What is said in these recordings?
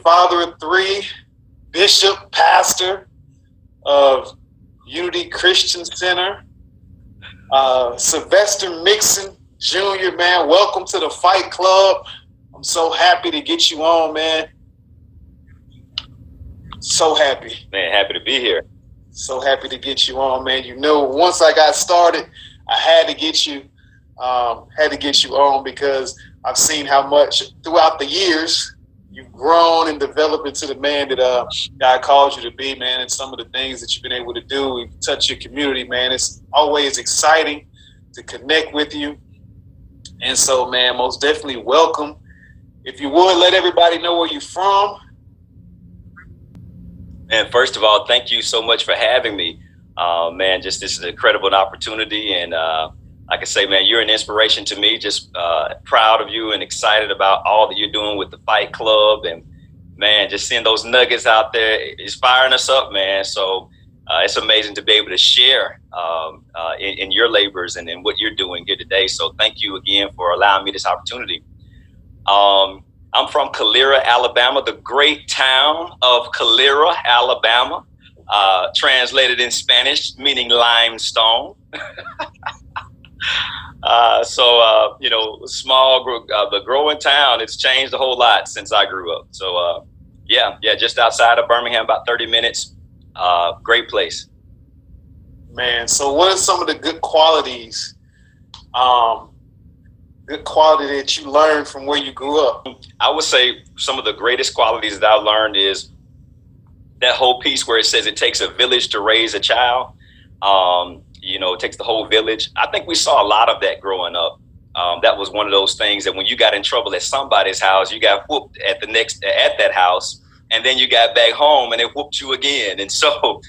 father of three, bishop, pastor of Unity Christian Center. Sylvester Mixon Jr., man, welcome to the Fight Club. I'm so happy to get you on, man. So happy. Man, happy to be here. So happy to get you on, man. You know, once I got started, I had to get you on because I've seen how much throughout the years you've grown and developed into the man that God called you to be, man, and some of the things that you've been able to do and touch your community, man. It's always exciting to connect with you. And so, man, most definitely welcome. If you would, let everybody know where you're from. And first of all, thank you so much for having me. Man, this is an incredible opportunity. And like I say, man, you're an inspiration to me. Just proud of you and excited about all that you're doing with the Fight Club. And man, just seeing those nuggets out there is firing us up, man. So it's amazing to be able to share in your labors and in what you're doing here today. So thank you again for allowing me this opportunity. I'm from Calera, Alabama, the great town of Calera, Alabama, translated in Spanish, meaning limestone. You know, small, but growing town. It's changed a whole lot since I grew up. So, yeah, just outside of Birmingham, about 30 minutes. Great place. Man, so what are some of the good qualities that you learned from where you grew up? I would say some of the greatest qualities that I learned is that whole piece where it says it takes a village to raise a child. You know, it takes the whole village. I think we saw a lot of that growing up. That was one of those things that when you got in trouble at somebody's house, you got whooped at that house, and then you got back home and it whooped you again. And so,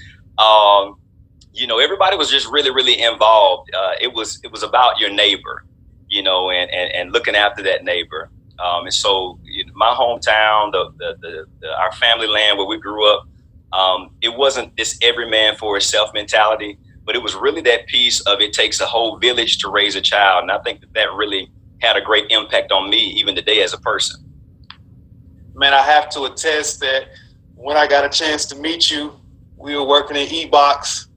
you know, everybody was just really, really involved. It was about your neighbor, you know, and looking after that neighbor. And so my hometown, our family land where we grew up, it wasn't this every man for himself mentality, but it was really that piece of it takes a whole village to raise a child. And I think that really had a great impact on me even today as a person. Man, I have to attest that when I got a chance to meet you, we were working at E-Box.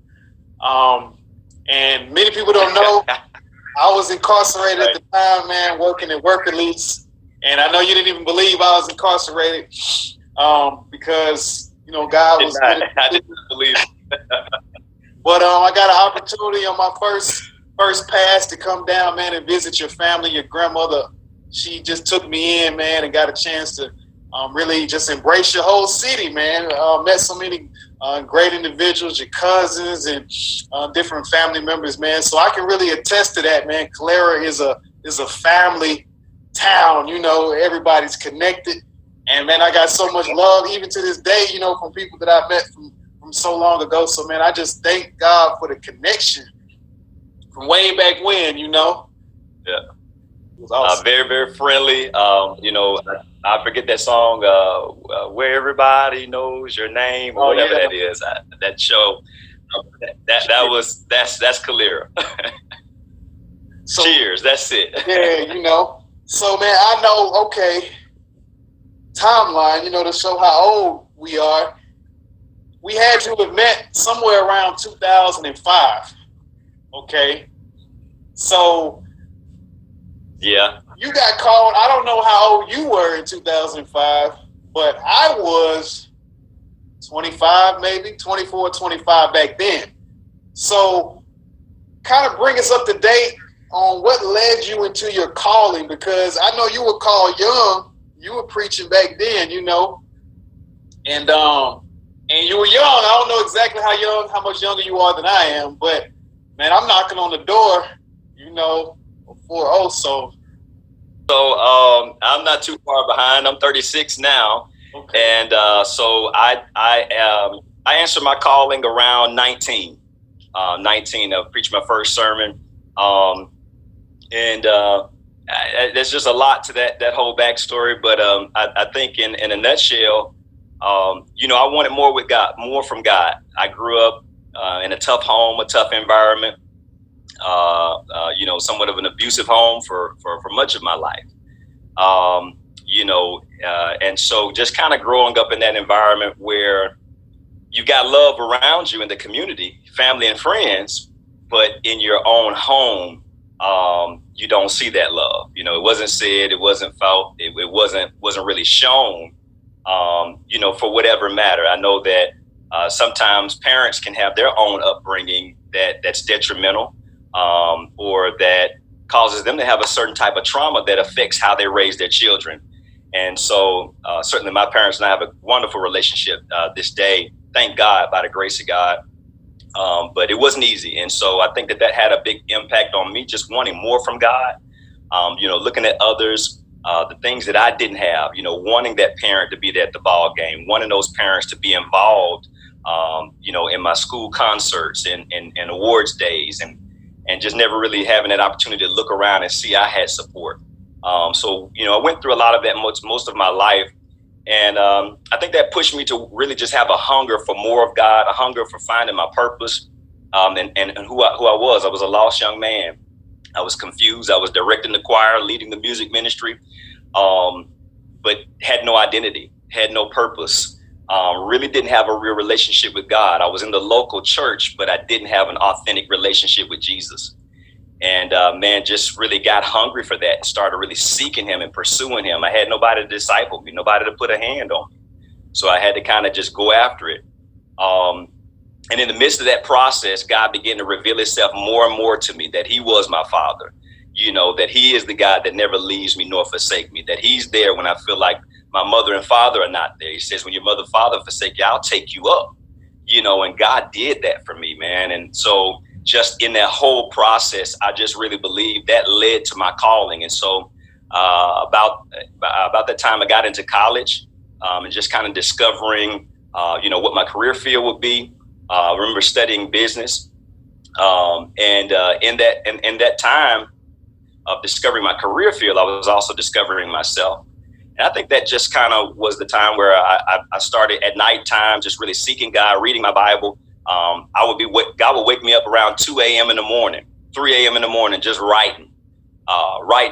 And many people don't know, I was incarcerated at the time, man, working at Work Release. And I know you didn't even believe I was incarcerated because, you know, God was. I didn't believe it. But I got an opportunity on my first pass to come down, man, and visit your family. Your grandmother, she just took me in, man, and got a chance to really just embrace your whole city, man. Met so many great individuals, your cousins and different family members, man. So I can really attest to that, man. Calera is a family town. You know, everybody's connected. And, man, I got so much love, even to this day, you know, from people that I met from so long ago. So, man, I just thank God for the connection from way back when, you know. Yeah. It was awesome. Very, very friendly. You know, I forget that song, Where Everybody Knows Your Name, or whatever that is. That show, that's Calera. So, cheers, that's it. Yeah, you know. So, man, I know, okay, timeline, you know, to show how old we are. We had to have met somewhere around 2005. Okay. So, yeah. You got called. I don't know how old you were in 2005, but I was 25, maybe 24, 25 back then. So, kind of bring us up to date on what led you into your calling, because I know you were called young. You were preaching back then, you know, and you were young. I don't know exactly how much younger you are than I am, but man, I'm knocking on the door, you know, before also. So I'm not too far behind. I'm 36 now, okay. And so I answered my calling around 19. 19, preached my first sermon, and there's just a lot to that whole backstory. But I think in a nutshell, you know, I wanted more from God. I grew up in a tough home, a tough environment. You know, somewhat of an abusive home for much of my life. And so just kind of growing up in that environment where you got love around you in the community, family and friends, but in your own home, you don't see that love. It wasn't said, it wasn't felt, it wasn't really shown, for whatever matter. I know that sometimes parents can have their own upbringing that's detrimental, or that causes them to have a certain type of trauma that affects how they raise their children. And so certainly my parents and I have a wonderful relationship this day, thank God, by the grace of God. But it wasn't easy. And so I think that had a big impact on me, just wanting more from God, looking at others, the things that I didn't have, wanting that parent to be there at the ball game, wanting those parents to be involved, in my school concerts and awards days, and just never really having that opportunity to look around and see I had support. So I went through a lot of that most of my life. And I think that pushed me to really just have a hunger for more of God, a hunger for finding my purpose, and who I was. I was a lost young man. I was confused. I was directing the choir, leading the music ministry, but had no identity, had no purpose, really didn't have a real relationship with God. I was in the local church, but I didn't have an authentic relationship with Jesus. And just really got hungry for that and started really seeking him and pursuing him. I had nobody to disciple me, nobody to put a hand on me. So I had to kind of just go after it. And in the midst of that process, God began to reveal himself more and more to me, that he was my father, that he is the God that never leaves me nor forsake me, that he's there when I feel like my mother and father are not there. He says, when your mother and father forsake you, I'll take you up, and God did that for me, man. And so just in that whole process, I just really believe that led to my calling. And so about the time I got into college, and just kind of discovering, what my career field would be. I remember studying business, and in that time of discovering my career field, I was also discovering myself. And I think that just kind of was the time where I started at nighttime, just really seeking God, reading my Bible. God would wake me up around 2 a.m. in the morning, 3 a.m. in the morning, just writing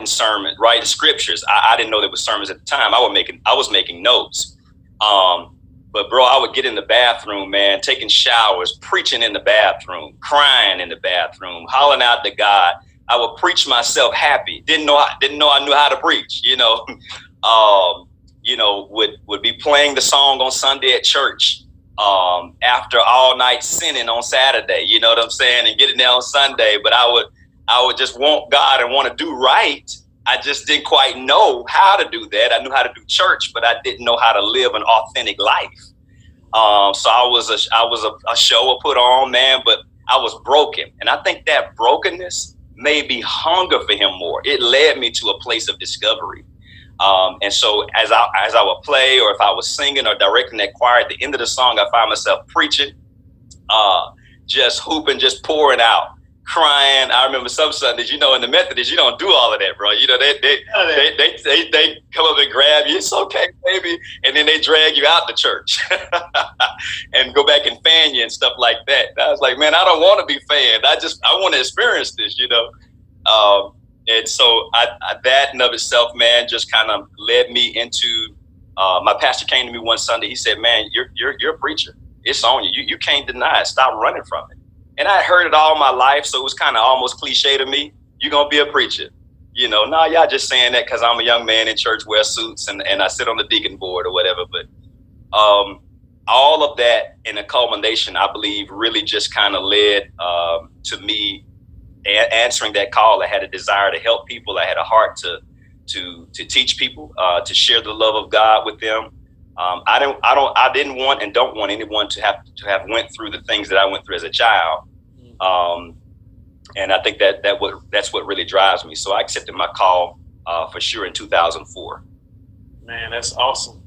sermons, writing scriptures. I didn't know there were sermons at the time. I was making notes. But bro, I would get in the bathroom, man, taking showers, preaching in the bathroom, crying in the bathroom, hollering out to God. I would preach myself happy. Didn't know I knew how to preach, would be playing the song on Sunday at church. After all night sinning on Saturday, you know what I'm saying, and getting there on Sunday. But I would just want God and want to do right. I just didn't quite know how to do that. I knew how to do church, but I didn't know how to live an authentic life. So I was a show I put on, man, but I was broken. And I think that brokenness made me hunger for him more. It led me to a place of discovery. And so as I would play, or if I was singing or directing that choir, at the end of the song, I find myself preaching, just hooping, just pouring out, crying. I remember some Sundays, in the Methodist, you don't do all of that, bro. They come up and grab you. It's okay, baby. And then they drag you out the church and go back and fan you and stuff like that. And I was like, man, I don't want to be fanned. I want to experience this, And so that in of itself, man, just kind of led me into, my pastor came to me one Sunday. He said, man, you're a preacher. It's on you. You can't deny it. Stop running from it. And I heard it all my life. So it was kind of almost cliche to me. You're going to be a preacher. Y'all just saying that because I'm a young man in church, wear suits, and I sit on the deacon board or whatever. But all of that in a culmination, I believe, really just kind of led to me answering that call. I had a desire to help people. I had a heart to teach people, to share the love of God with them. I didn't want and don't want anyone to have went through the things that I went through as a child. And I think that's what really drives me. So I accepted my call for sure in 2004. Man, that's awesome.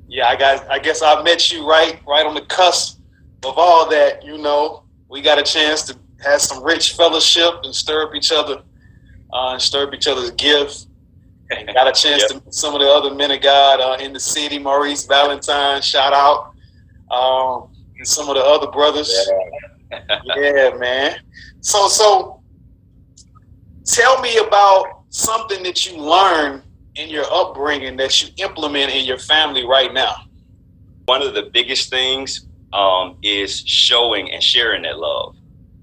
Yeah, I guess I met you right on the cusp of all that. We got a chance to have some rich fellowship and stir up each other's gift. And got a chance to meet some of the other men of God in the city. Maurice Valentine, shout out, and some of the other brothers. Yeah, man. So tell me about something that you learned in your upbringing that you implement in your family right now? One of the biggest things is showing and sharing that love.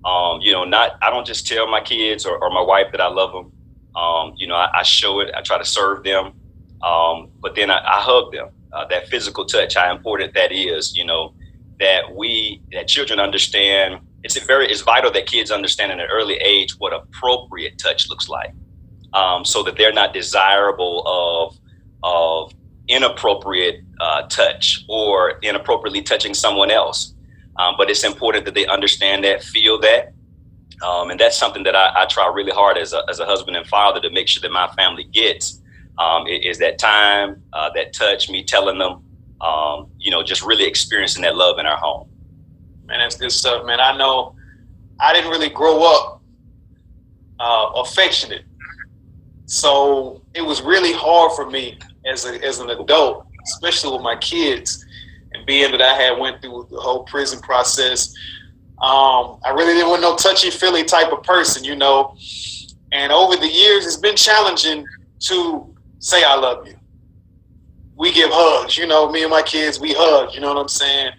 I don't just tell my kids or my wife that I love them. I show it. I try to serve them, but then I hug them. That physical touch, how important that is. That children understand. It's vital that kids understand at an early age what appropriate touch looks like, so that they're not desirable of inappropriate touch or inappropriately touching someone else. But it's important that they understand that, feel that. And that's something that I try really hard as a husband and father to make sure that my family gets, is that time, that touch, me telling them, just really experiencing that love in our home. Man, that's good stuff, man. I know I didn't really grow up affectionate. So it was really hard for me as an adult, especially with my kids, and being that I had went through the whole prison process. I really didn't want no touchy-feely type of person, And over the years, it's been challenging to say I love you. We give hugs, me and my kids, we hug, you know what I'm saying?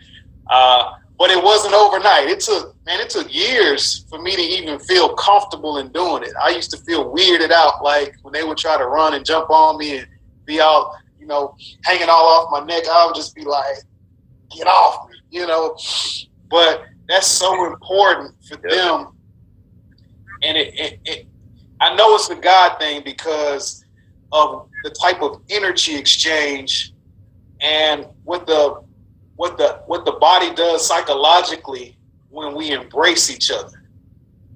But it wasn't overnight. It took years for me to even feel comfortable in doing it. I used to feel weirded out, like when they would try to run and jump on me and be all, hanging all off my neck. I would just be like, get off me, But that's so important for them. And I know it's a God thing because of the type of energy exchange and what the body does psychologically when we embrace each other.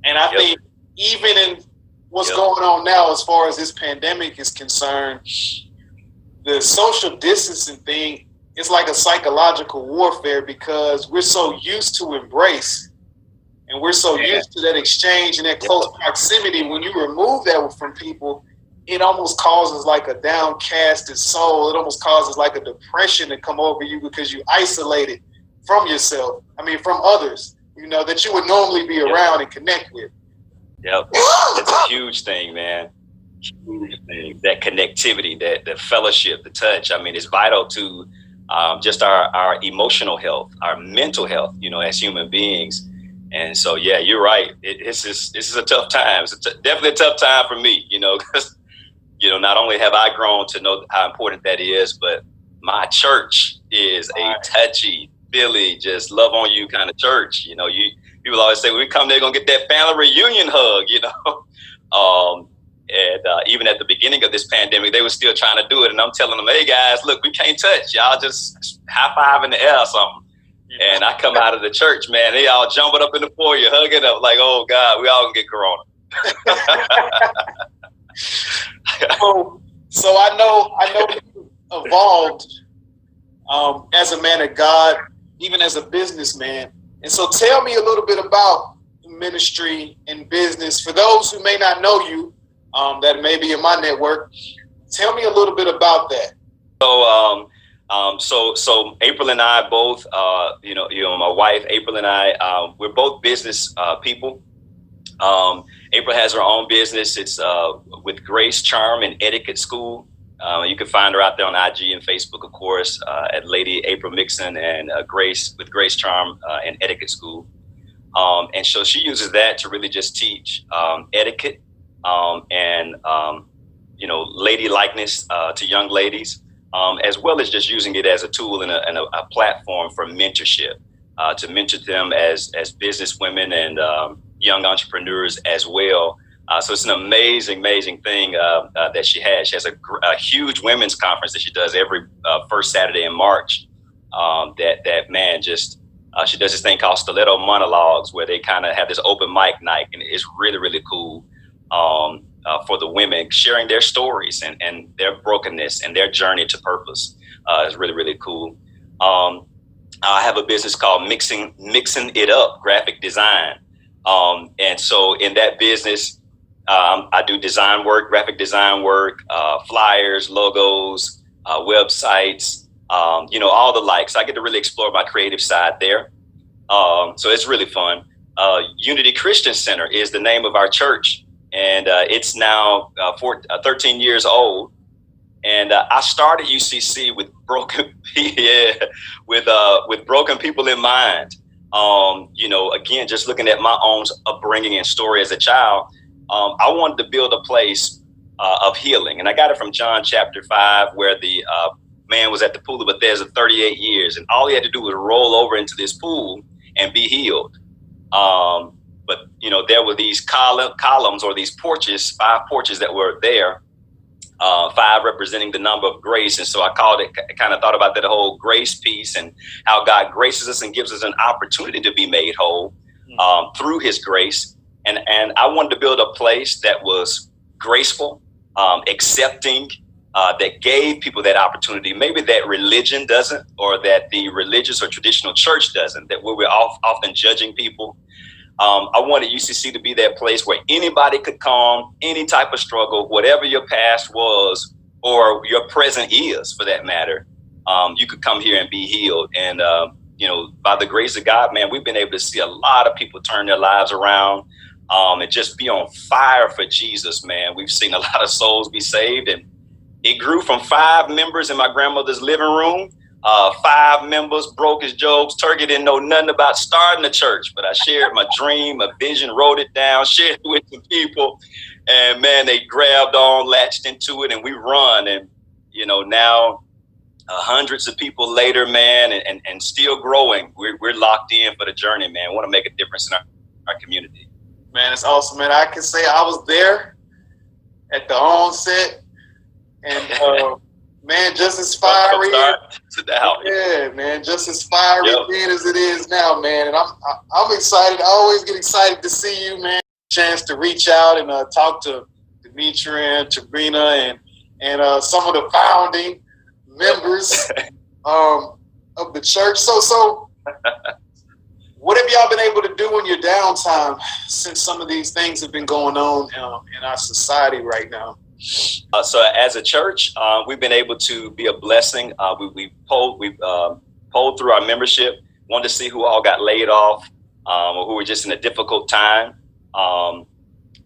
And I think even in what's going on now as far as this pandemic is concerned, the social distancing thing is like a psychological warfare because we're so used to embrace and we're so used to that exchange and that close proximity. When you remove that from people, it almost causes like a downcasted soul. It almost causes like a depression to come over you because you isolated from yourself. From others, that you would normally be around and connect with. Yep. It's a huge thing, man. Huge thing. That connectivity, that fellowship, the touch. It's vital to just our emotional health, our mental health, as human beings. And so, you're right. This is a tough time. It's definitely a tough time for me, because, not only have I grown to know how important that is, but my church is a touchy, feely, just love on you kind of church. People always say, when we come there, going to get that family reunion hug, And even at the beginning of this pandemic, they were still trying to do it. And I'm telling them, hey, guys, look, we can't touch. Y'all just high five in the air or something. And I come out of the church, man, they all jumping up in the foyer, hugging up like, oh, God, we all gonna get corona. So I know you evolved as a man of God, even as a businessman. And so tell me a little bit about ministry and business. For those who may not know you, that may be in my network, tell me a little bit about that. So April and I both, my wife, April and I, we're both business people. April has her own business. It's with Grace Charm and Etiquette School. You can find her out there on IG and Facebook, of course, at Lady April Mixon and Grace with Grace Charm and Etiquette School. And so she uses that to really just teach etiquette and lady likeness to young ladies, as well as just using it as a tool and a platform for mentorship, to mentor them as business women and young entrepreneurs as well. So it's an amazing thing that she has. She has a huge women's conference that she does every first Saturday in March. She does this thing called Stiletto Monologues, where they kind of have this open mic night, and it's really cool for the women sharing their stories and their brokenness and their journey to purpose. Is really cool. I have a business called Mixing It Up Graphic Design. And so in that business, I do design work, graphic design work, flyers, logos, websites, all the likes. I get to really explore my creative side there. So it's really fun. Unity Christian Center is the name of our church, and it's now 13 years old. And I started UCC with broken, yeah, with broken people in mind. Again, just looking at my own upbringing and story as a child, I wanted to build a place of healing. And I got it from John chapter 5, where the man was at the pool of Bethesda 38 years, and all he had to do was roll over into this pool and be healed. But there were these columns or these porches, 5 porches that were there, 5 representing the number of grace. And so I kind of thought about that whole grace piece and how God graces us and gives us an opportunity to be made whole through his grace. And I wanted to build a place that was graceful, accepting, that gave people that opportunity, maybe that religion doesn't, or that the religious or traditional church doesn't, that we're often judging people. I wanted UCC to be that place where anybody could come, any type of struggle, whatever your past was, or your present is for that matter, you could come here and be healed. And, by the grace of God, man, we've been able to see a lot of people turn their lives around and just be on fire for Jesus, man. We've seen a lot of souls be saved, and it grew from 5 members in my grandmother's living room. 5 members, broke as Job's turkey, didn't know nothing about starting a church, but I shared my dream, my vision, wrote it down, shared it with some people, and man, they grabbed on, latched into it, and we run. And now hundreds of people later, man, and still growing. We're locked in for the journey, man. We want to make a difference in our community. Man, it's awesome, man. I can say I was there at the onset, and man, just as fiery. Yeah, man, just as fiery then as it is now, man. And I'm excited. I always get excited to see you, man. Chance to reach out and talk to Demetria and Tabrina and some of the founding members of the church. So what have y'all been able to do in your downtime since some of these things have been going on in our society right now? So as a church, we've been able to be a blessing. We polled through our membership, wanted to see who all got laid off or who were just in a difficult time.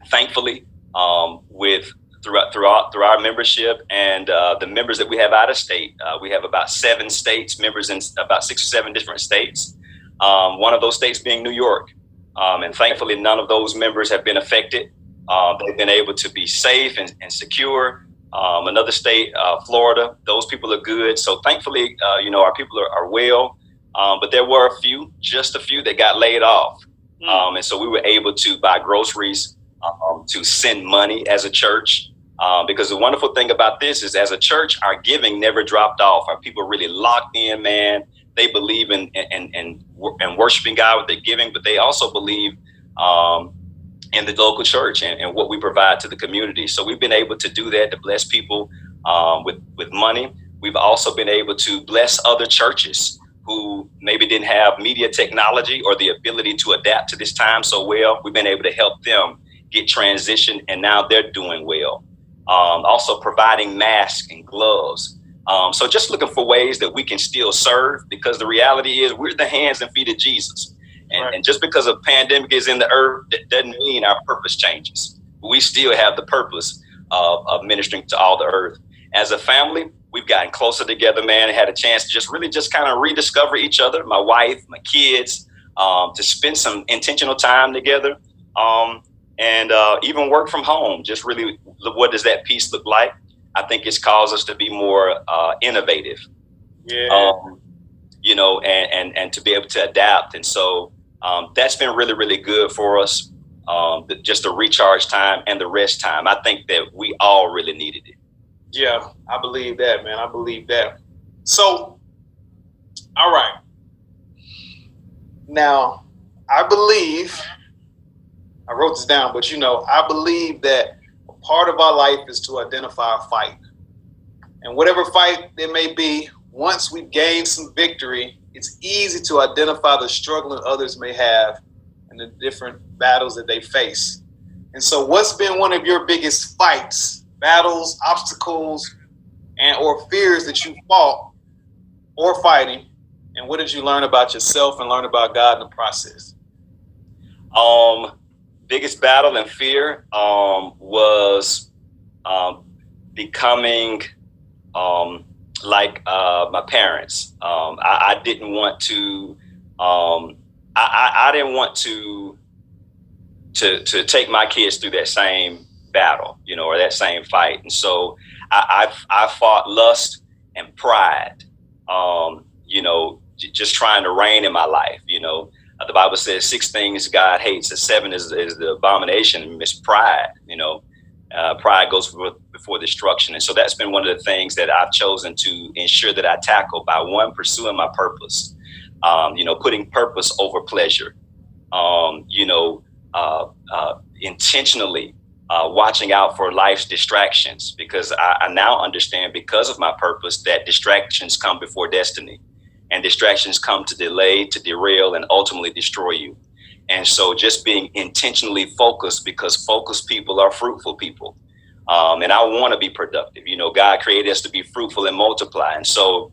Thankfully, through our membership and the members that we have out of state, we have about 7 states, members in about 6 or 7 different states. One of those states being New York, and thankfully none of those members have been affected. They've been able to be safe and secure. Another state, Florida, those people are good. So thankfully, our people are well. But there were just a few that got laid off. And so we were able to buy groceries, to send money as a church. Because the wonderful thing about this is, as a church, our giving never dropped off. Our people are really locked in, man. They believe in worshiping God with their giving, but they also believe in the local church and what we provide to the community. So we've been able to do that, to bless people with money. We've also been able to bless other churches who maybe didn't have media technology or the ability to adapt to this time so well. We've been able to help them get transitioned, and now they're doing well. Also providing masks and gloves. So just looking for ways that we can still serve, because the reality is we're the hands and feet of Jesus. And just because a pandemic is in the earth, that doesn't mean our purpose changes. We still have the purpose of ministering to all the earth. As a family, we've gotten closer together, man, and had a chance to just kind of rediscover each other, my wife, my kids, to spend some intentional time together, and even work from home. Just really, what does that piece look like? I think it's caused us to be more innovative, and to be able to adapt. And so that's been really, really good for us, just the recharge time and the rest time. I think that we all really needed it. Yeah, I believe that, man. I believe that. So, all right. Now, I wrote this down, but I believe that part of our life is to identify a fight. And whatever fight there may be, once we've gained some victory, it's easy to identify the struggle that others may have and the different battles that they face. And so what's been one of your biggest fights, battles, obstacles, and or fears that you fought or fighting? And what did you learn about yourself and learn about God in the process? Biggest battle and fear was becoming like my parents. I didn't want to. I didn't want to take my kids through that same battle, or that same fight. And so I fought lust and pride. Just trying to reign in my life. The Bible says 6 things God hates, and 7 is the abomination, and it's pride. Pride goes before destruction. And so that's been one of the things that I've chosen to ensure that I tackle by, one, pursuing my purpose, putting purpose over pleasure, intentionally watching out for life's distractions, because I now understand, because of my purpose, that distractions come before destiny, and distractions come to delay, to derail, and ultimately destroy you. And so just being intentionally focused, because focused people are fruitful people. And I want to be productive. God created us to be fruitful and multiply. And so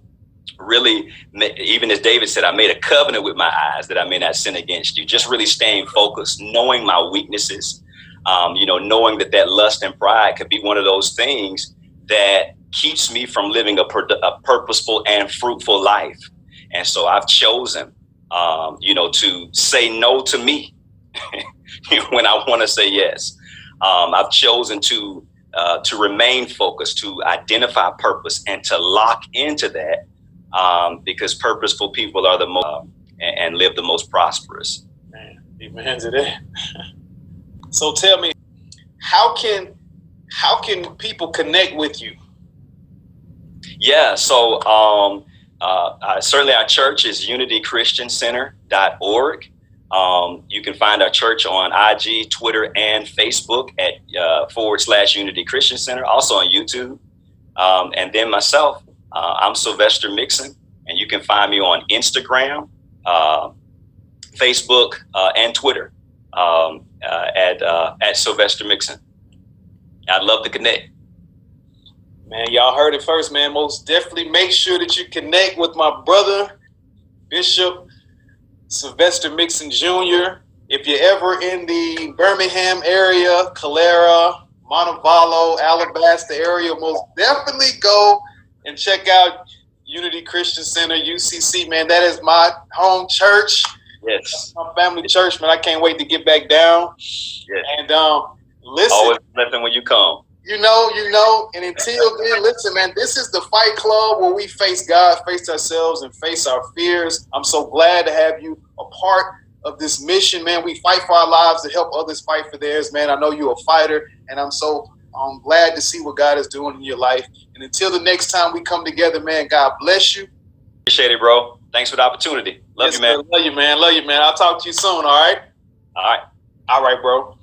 really, even as David said, I made a covenant with my eyes that I may not sin against you. Just really staying focused, knowing my weaknesses, knowing that lust and pride could be one of those things that keeps me from living a purposeful and fruitful life. And so I've chosen to say no to me when I want to say yes. I've chosen to remain focused, to identify purpose, and to lock into that, because purposeful people are the most and live the most prosperous. Man, amen to that. So tell me, how can people connect with you? Yeah, so certainly our church is unitychristiancenter.org. You can find our church on IG, Twitter, and Facebook at /Unity Christian Center, also on YouTube. And then myself, I'm Sylvester Mixon, and you can find me on Instagram, Facebook, and Twitter at Sylvester Mixon. I'd love to connect. Man, y'all heard it first, man. Most definitely make sure that you connect with my brother, Bishop Sylvester Mixon Jr. If you're ever in the Birmingham area, Calera, Montevallo, Alabaster area, most definitely go and check out Unity Christian Center, UCC, man. That is my home church. Yes. My family church, man. I can't wait to get back down. Yes. And listen. Always nothing when you come. You know, and until then, listen, man, this is the Fight Club where we face God, face ourselves, and face our fears. I'm so glad to have you a part of this mission, man. We fight for our lives to help others fight for theirs, man. I know you're a fighter, and I'm so glad to see what God is doing in your life. And until the next time we come together, man, God bless you. Appreciate it, bro. Thanks for the opportunity. Love you, man. Love you, man. Love you, man. I'll talk to you soon, all right? All right. All right, bro.